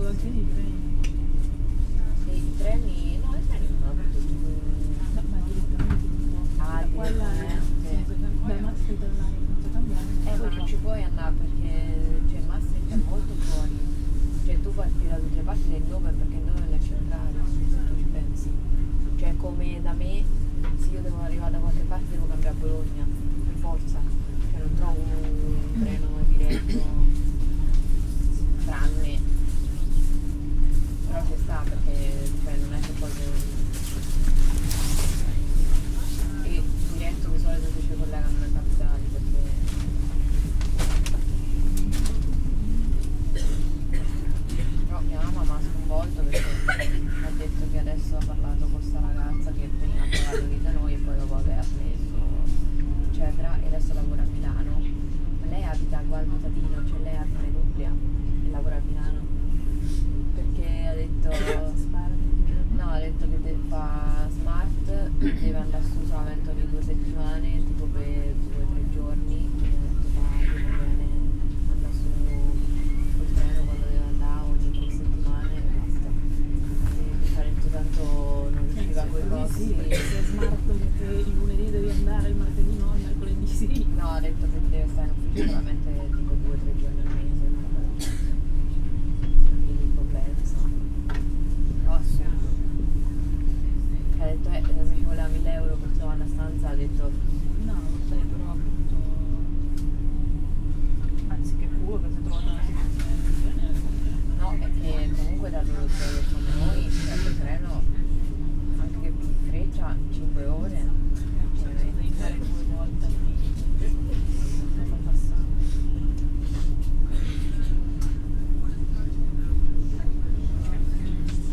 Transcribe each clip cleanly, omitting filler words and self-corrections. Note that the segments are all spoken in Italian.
fatto anche i treni. E i treni, no, i treni non ho avuto. No, ma direttamente Ah, qua là da Maastricht Line non so cambiare. Ma non ci puoi andare perché cioè, Maastricht è molto fuori. Cioè tu parti da tutte le parti del dove perché il dove è centrale, se tu ci pensi. Cioè come da me, se io devo arrivare da qualche parte devo cambiare a Bologna, per forza. Cioè non trovo un treno diretto, tranne. Però ci sta perché cioè, non è che poi e diretto di solito si ci collegano le capitali perché però mia mamma mi ha sconvolto perché mi ha detto che adesso ha parlato con sta ragazza che veniva a trovare lì da noi e poi dopo aveva smesso eccetera e adesso lavora a Milano, ma lei abita a Gualdo Tatino, cioè lei abita in Umbria e lavora a Milano perché ha detto no, ha detto che fa smart, deve andare su solamente ogni 2 settimane, tipo per 2 o 3 giorni, e ha detto va bene, andare su col treno quando deve andare ogni 3 settimane e basta. E ha detto tanto non riusciva con i costi. Sì, perché se è smart che il lunedì devi andare, il martedì no, il mercoledì sì. No, ha detto che deve stare in ufficio solamente tipo 2 o 3 giorni al mese, quindi compensa. Però assurdo. Ha detto mi ci voleva 1000 euro per trovare la stanza, ha detto No, sai, però appunto anziché culo che si è trovata una situazione del genere. no, è che comunque da dove siamo noi, il treno, anche che Freccia, 5 ore, cioè Devi fare 2 volte senza passare.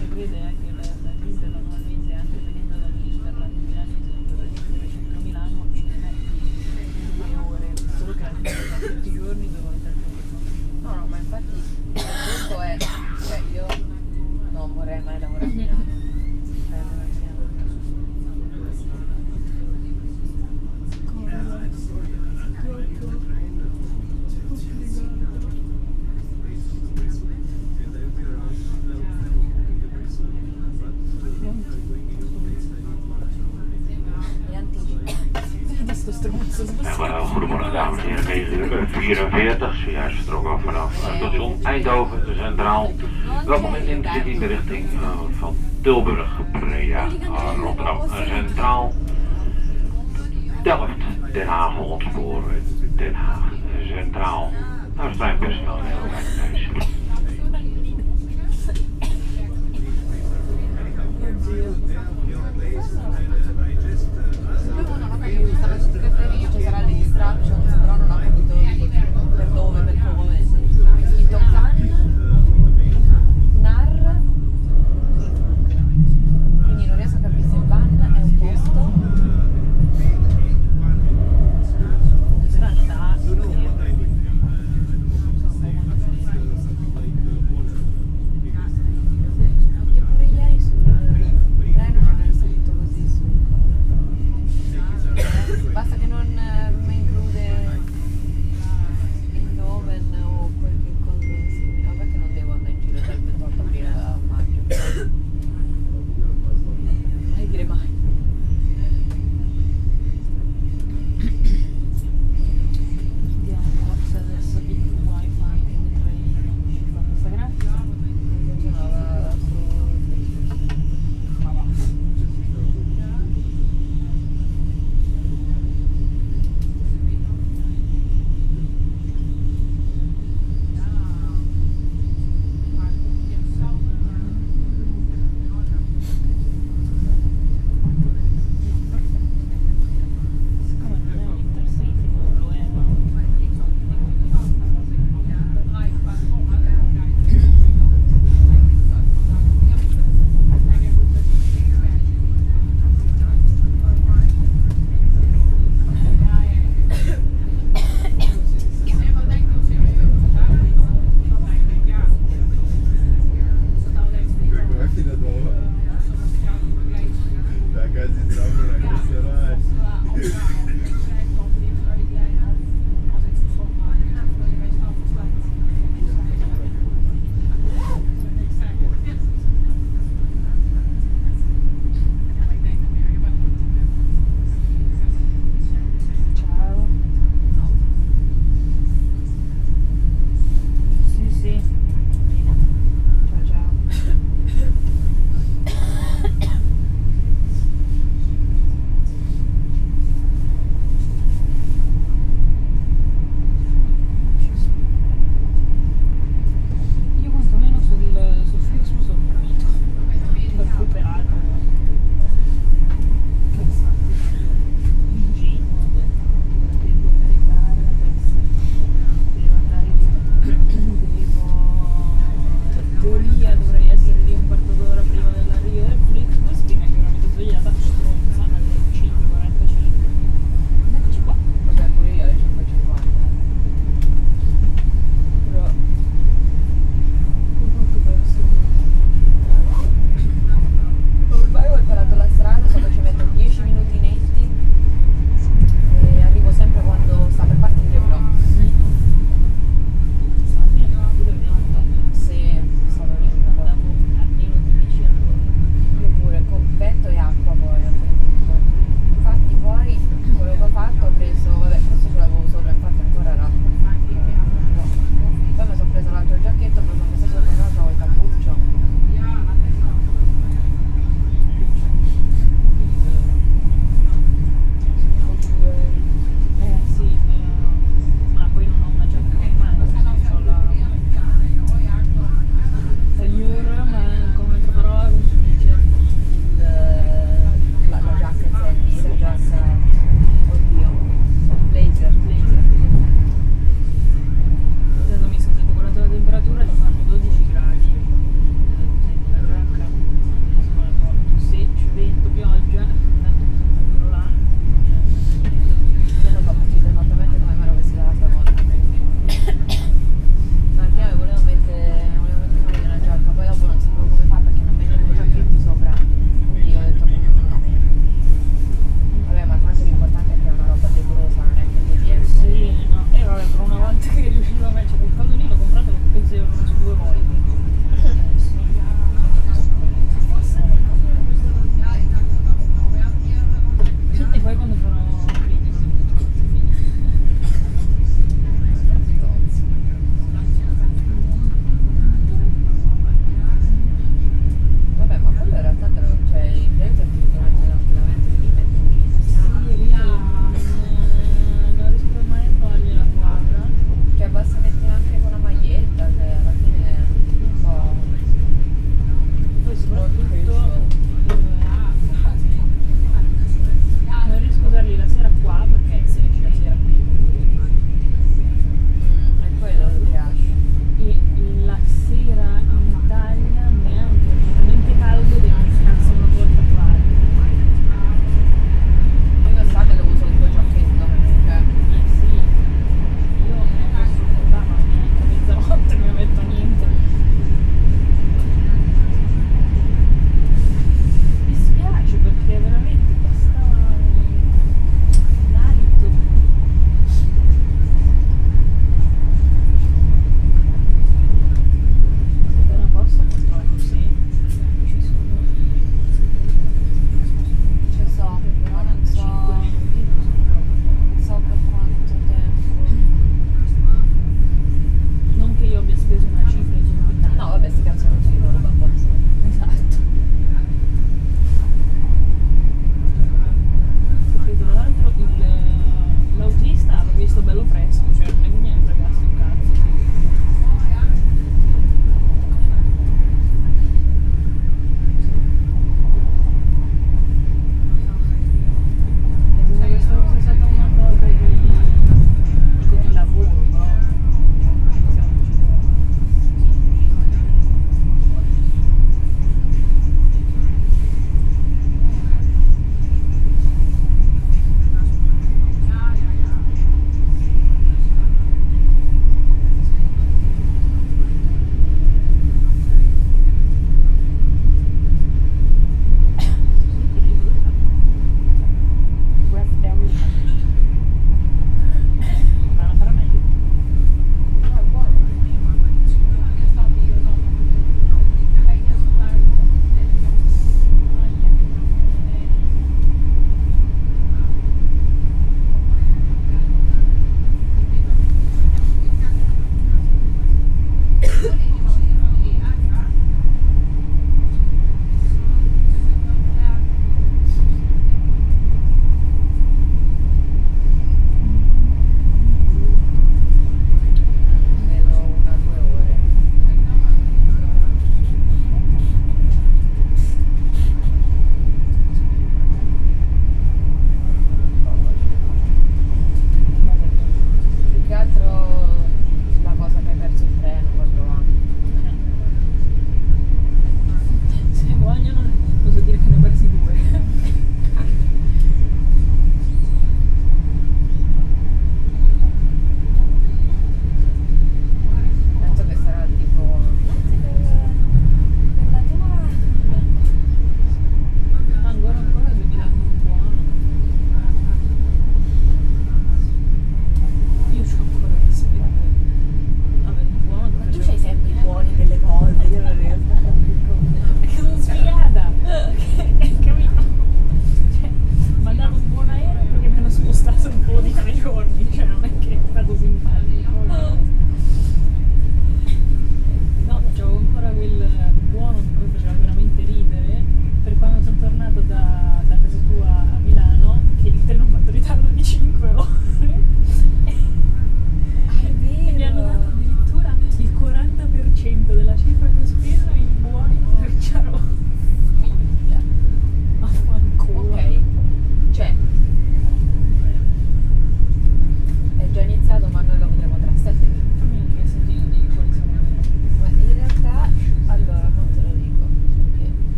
E crede che la gente normalmente anche venendo dall'Interland milanese per raggiungere centro Milano ci metti 2 ore, solo che la gente fa tutti i giorni 2 volte al giorno. no, ma infatti il punto è, cioè io non vorrei mai lavorare a Milano, cioè a Milano. E anticipi. Vedi sto stronzo, Goedemorgen dames en heren, 9 uur 44, zojuist vertrokken vanaf station Eindhoven Centraal. Welkom in Intercity in de richting van Tilburg, Breda, Rotterdam Centraal, Delft, Den Haag, ontspoor, Den Haag Centraal. Nou, het treinpersoneel heel erg thuis. Ci sarà le distractions, però non ho capito per dove, per come. È scritto Can, Nar, quindi non riesco a capire se Van è un posto. in realtà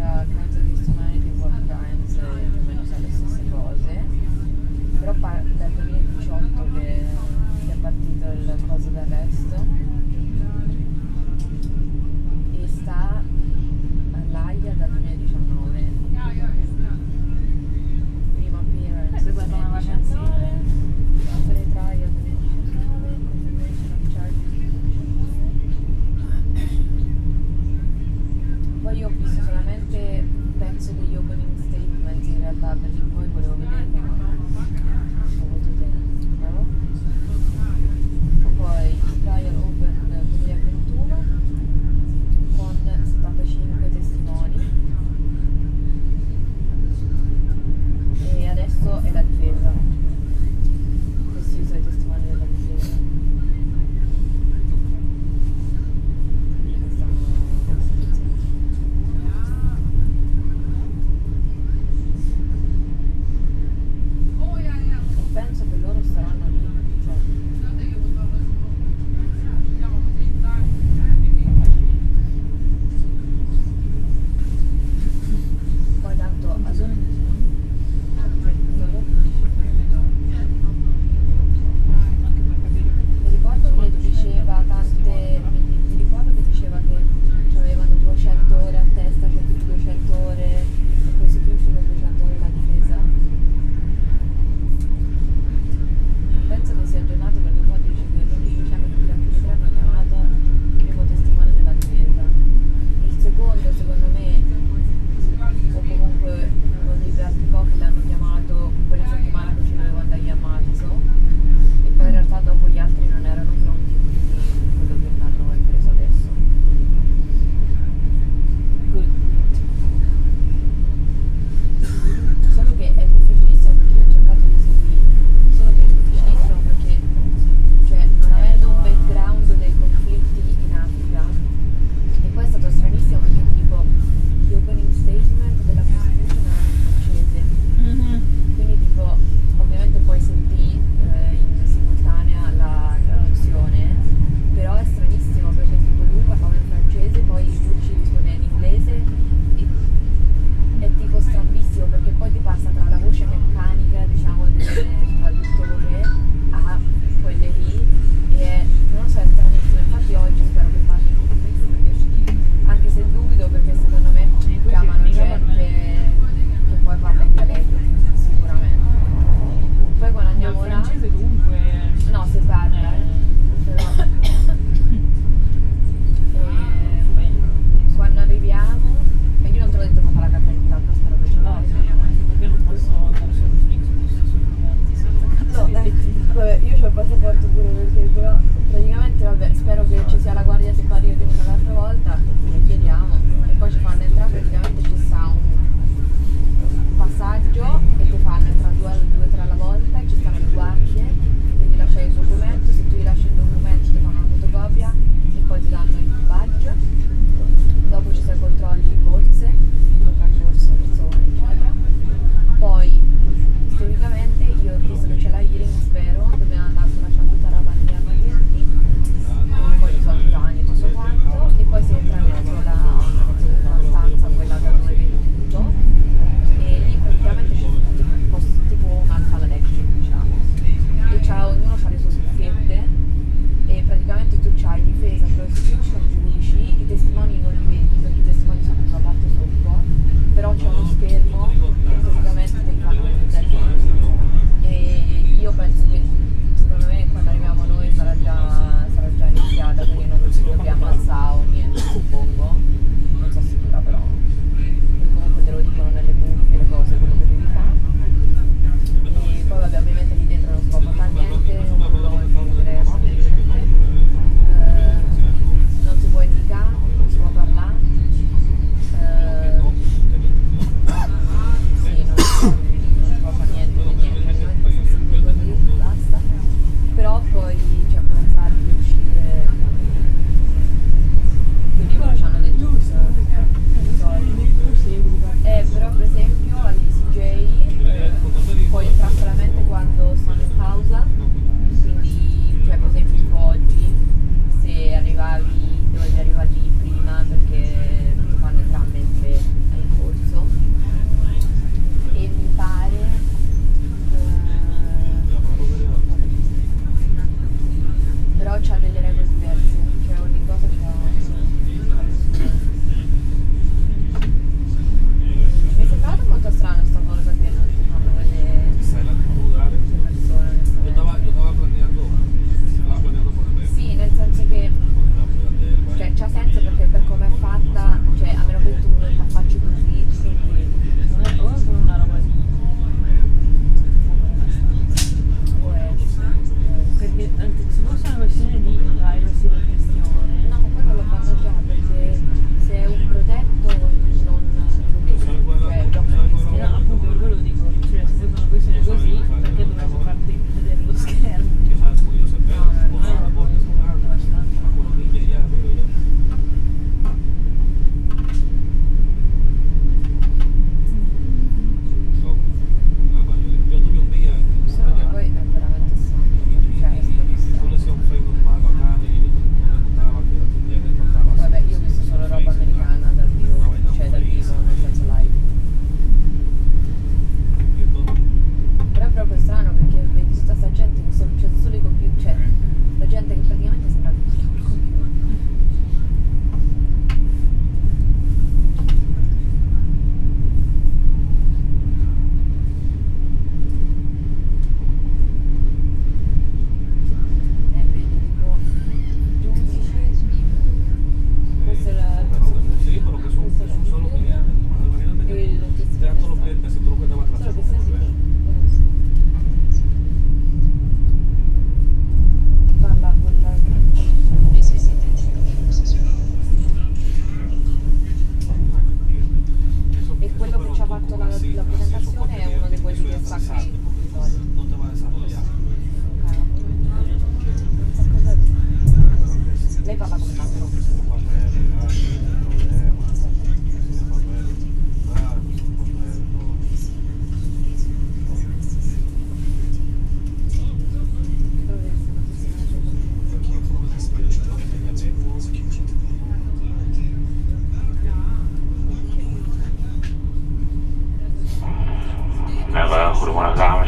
tra crimes against humanity e war crimes più o meno sono le stesse cose, però dal 2018 che è partito il coso d'arresto e sta all'AIA dal 2019. Prima appearance È stata una 2019, vacanzina. opere trial 2019, confirmation of charges 2019. Poi io ho visto solamente pezzo degli opening statements in realtà, perché poi volevo vederli ma non ho avuto tempo. Poi trial open 2021 con 75 testimoni e adesso è la difesa. Questi sono i testimoni della difesa. E penso che loro staranno lì, cioè,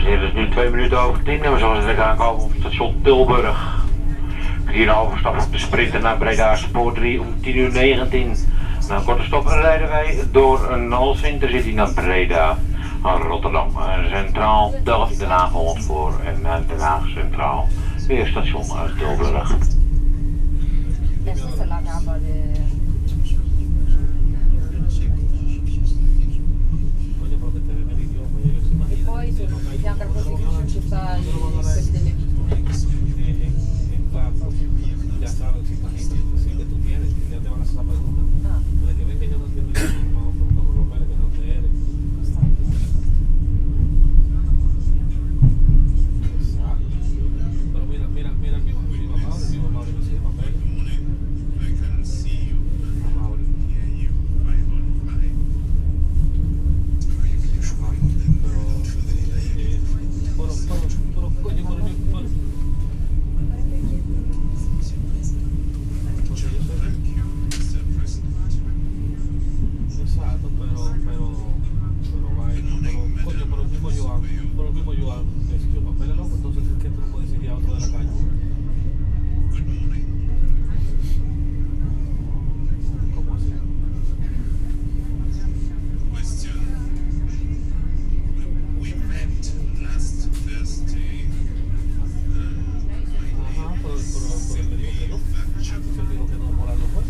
Het is nu 2 minuten over 10 en we zullen direct aankomen op station Tilburg. Hier een overstap op de sprinter naar Breda Spoor 3 om 10:19. Na een korte stop rijden wij door een Hals Intercity naar Breda, Rotterdam Centraal, Delft, Den Haag Holland voor en Den Haag Centraal. Weer station Tilburg. Questa è la capa de... E poi di fianco al crocifisso ci sta quelli delle vittime. Ya sabes, imagínate, sí que tú tienes, ya te van a hacer la pregunta. Desde que ven que yo no entiendo, yo no vamos a preguntar por los papeles, que no te eres. Exacto. Pero mira el mismo Mauri me sigue papeles. Mauri. Pero, coño, exacto, pero coño, por el mismo Joan, que si yo papeles loco, entonces ¿qué tú no puedes decir a otro de la calle? ¿Cómo así? Ajá, pero él me dijo que no. Él dijo que no, moral no fue.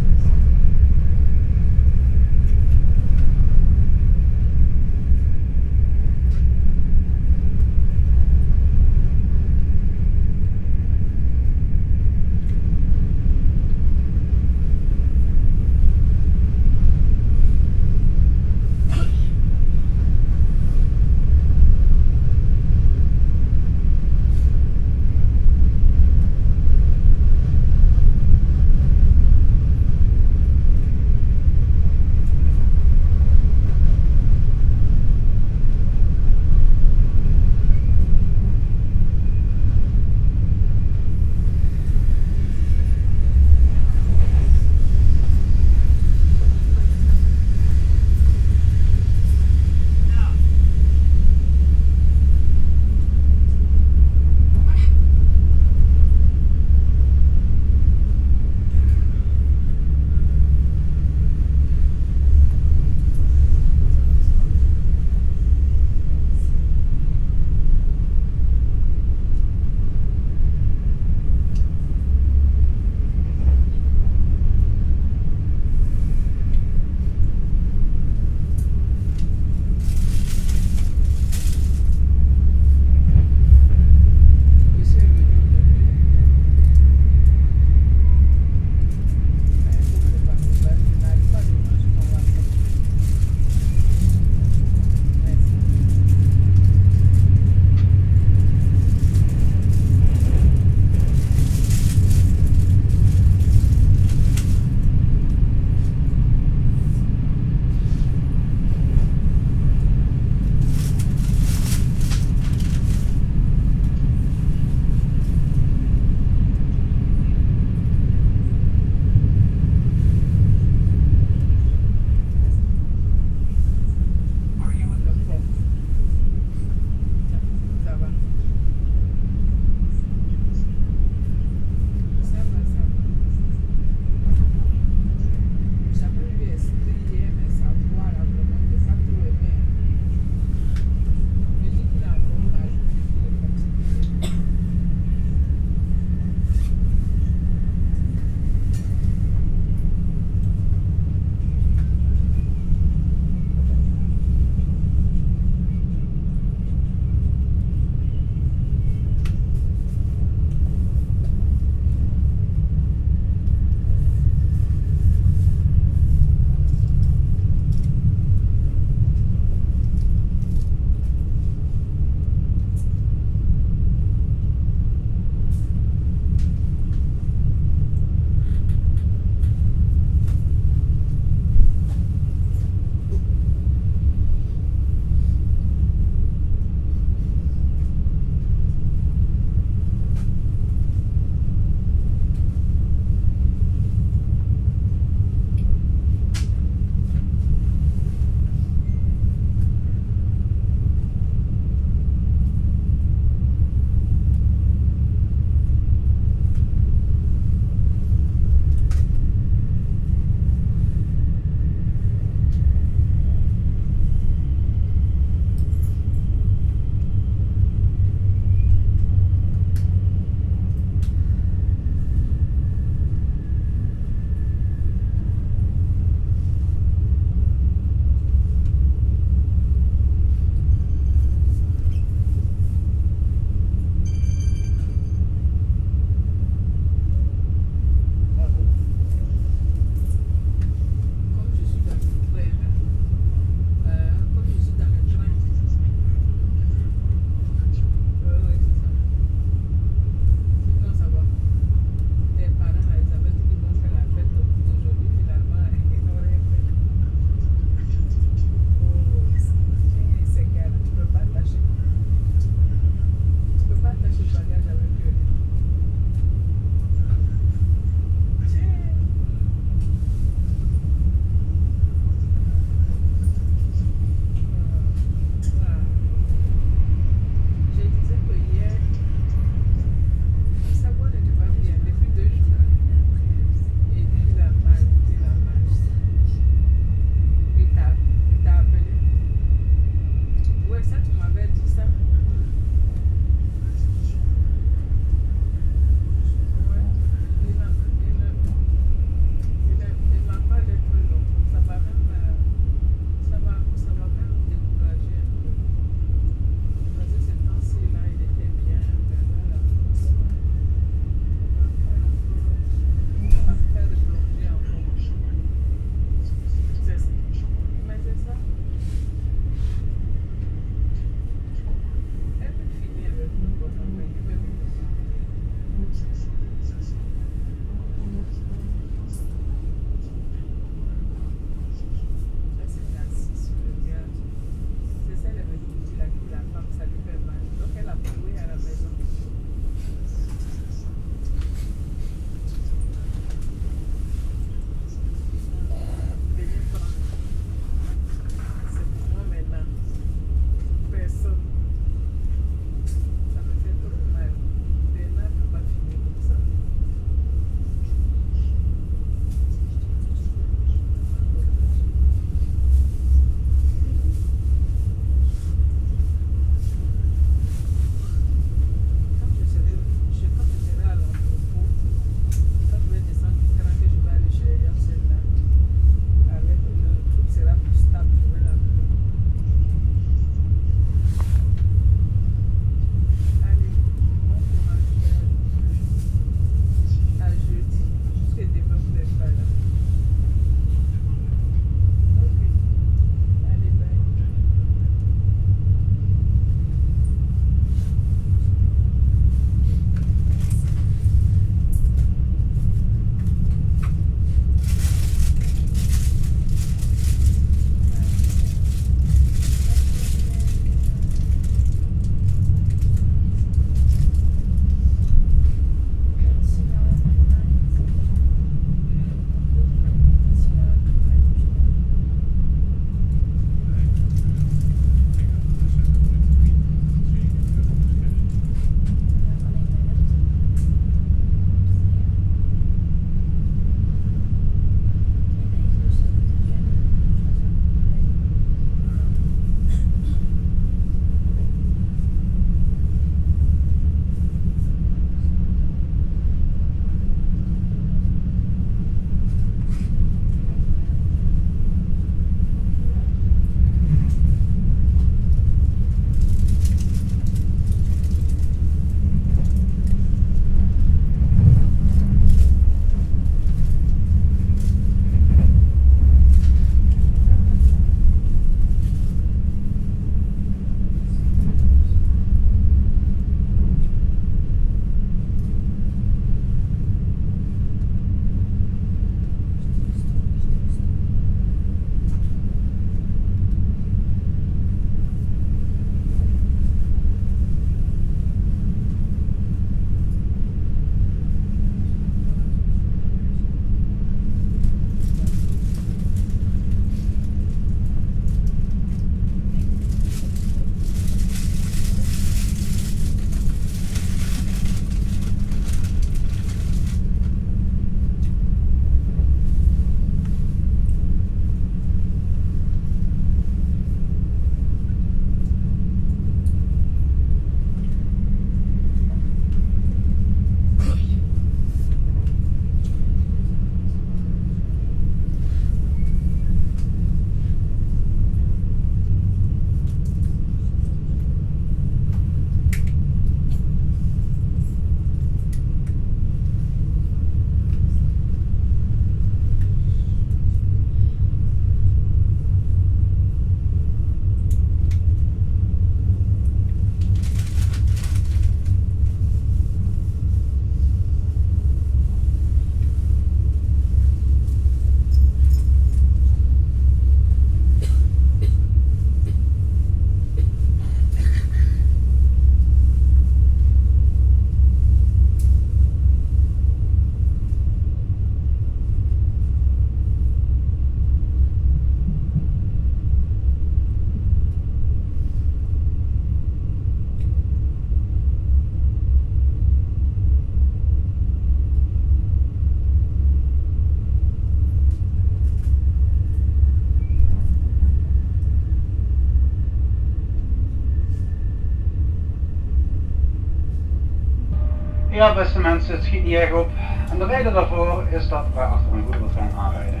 Ja, beste mensen, het schiet niet erg op. En de reden daarvoor is dat wij achter een goederentrein aanrijden.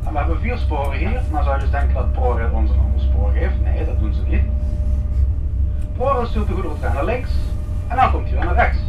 En we hebben 4 sporen hier. Nou zou je dus denken dat ProRail ons een ander spoor geeft. Nee, dat doen ze niet. ProRail stuurt de goederentrein naar links en dan komt hij weer naar rechts.